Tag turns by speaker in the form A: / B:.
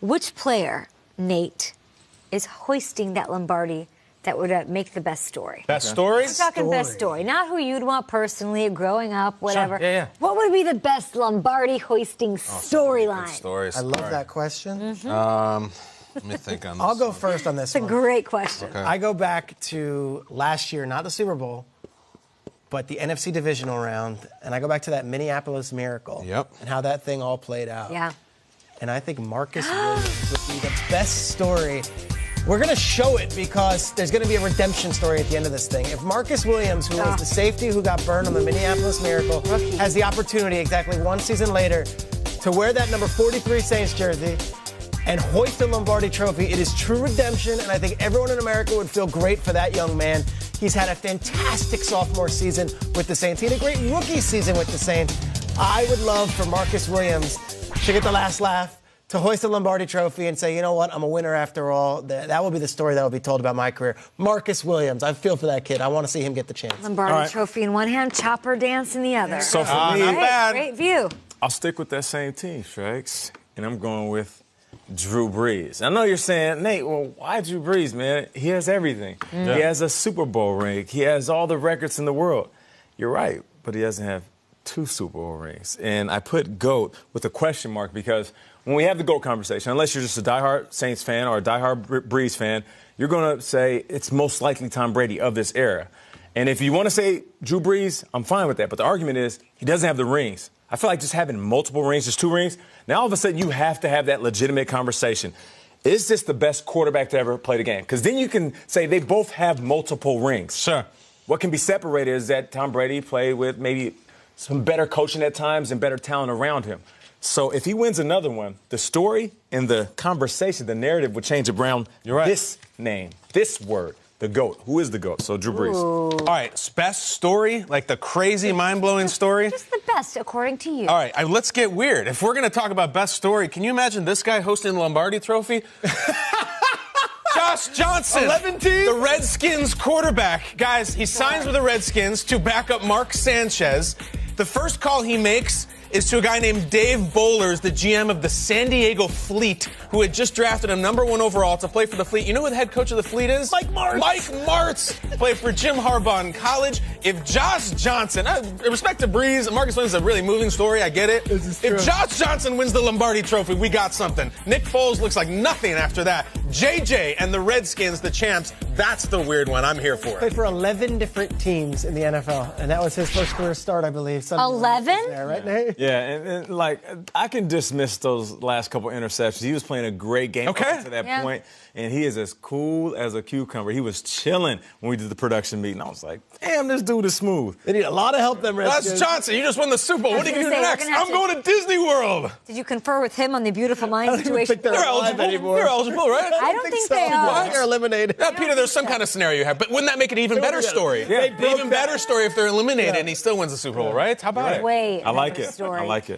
A: Which player, Nate, is hoisting that Lombardi that would make the best story?
B: Best story?
A: We're talking best story, not who you'd want personally, growing up, whatever.
B: Sure. Yeah.
A: What would be the best Lombardi hoisting storyline?
C: Stories.
D: I love that question.
C: Let me think on this.
D: I'll go first on this
A: It's a
D: one.
A: great question.
C: Okay.
D: I go back to last year, not the Super Bowl, but the NFC divisional round, and I go back to that Minneapolis Miracle.
C: Yep.
D: And how that thing all played out.
A: Yeah.
D: And I think Marcus Williams would be the best story. We're going to show it because there's going to be a redemption story at the end of this thing. If Marcus Williams, who was the safety who got burned on the Minneapolis Miracle, has the opportunity exactly one season later to wear that number 43 Saints jersey and hoist the Lombardi Trophy, it is true redemption, and I think everyone in America would feel great for that young man. He's had a fantastic sophomore season with the Saints. He had a great rookie season with the Saints. I would love for Marcus Williams to get the last laugh, to hoist the Lombardi Trophy and say, you know what, I'm a winner after all. That will be the story that will be told about my career. Marcus Williams, I feel for that kid. I want to see him get the chance.
A: Lombardi Trophy in one hand, chopper dance in the other.
B: So for me,
A: Not bad. Great view.
B: I'll stick with that same team, Shrex, and I'm going with Drew Brees. I know you're saying, Nate, well, why Drew Brees, man? He has everything. He has a Super Bowl ring. He has all the records in the world. You're right, but he doesn't have 2 Super Bowl rings. And I put GOAT with a question mark because when we have the GOAT conversation, unless you're just a diehard Saints fan or a diehard Brees fan, you're going to say it's most likely Tom Brady of this era. And if you want to say Drew Brees, I'm fine with that. But the argument is he doesn't have the rings. I feel like just having multiple rings, just 2 rings, now all of a sudden you have to have that legitimate conversation. Is this the best quarterback to ever play the game? Because then you can say they both have multiple rings. Sure.
C: What can be separated is that Tom Brady played with maybe some better coaching at times and better talent around him. So if he wins another one, the story and the conversation, the narrative would change around this name, this word, the GOAT. Who is the GOAT? So Drew Brees.
A: Ooh.
C: All right, best story, like the crazy, mind-blowing story.
A: Just the best, according to you.
C: All right, let's get weird. If we're going to talk about best story, can you imagine this guy hosting the Lombardi Trophy? Josh Johnson,
D: 11 teams?
C: the Redskins quarterback. Guys, he signs with the Redskins to back up Mark Sanchez. The first call he makes is to a guy named Dave Bowlers, the GM of the San Diego Fleet, who had just drafted him #1 overall to play for the Fleet. You know who the head coach of the Fleet is?
D: Mike Martz.
C: Mike Martz played for Jim Harbaugh in college. If Josh Johnson, respect to Breeze, Marcus Williams is a really moving story, I get it. If Josh Johnson wins the Lombardi Trophy, we got something. Nick Foles looks like nothing after that. JJ and the Redskins, the champs, that's the weird one. I'm here for
D: Played
C: it.
D: for 11 different teams in the NFL, and that was his first career start, I believe.
A: 11?
D: There, right, Nate?
B: Yeah, and like, I can dismiss those last couple interceptions. He was playing a great game up to that point, and he is as cool as a cucumber. He was chilling when we did the production meeting. I was like, damn, this dude is smooth.
D: They need a lot of help, them Redskins.
C: Josh Johnson, you just won the Super Bowl. What are you going to do next? I'm going to Disney World.
A: Did you confer with him on the beautiful mind
D: I don't even
A: situation?
D: think they're alive anymore.
C: They're eligible, right?
A: I don't think they
D: so.
A: are.
D: They're eliminated.
C: Yeah, Peter, there's some kind of scenario you have, but wouldn't that make it an even better story?
B: Yeah.
C: An even better story if they're eliminated and he still wins the Super Bowl, right? How about it?
A: Wait,
B: I like
A: another
B: it.
A: story.
B: I like it.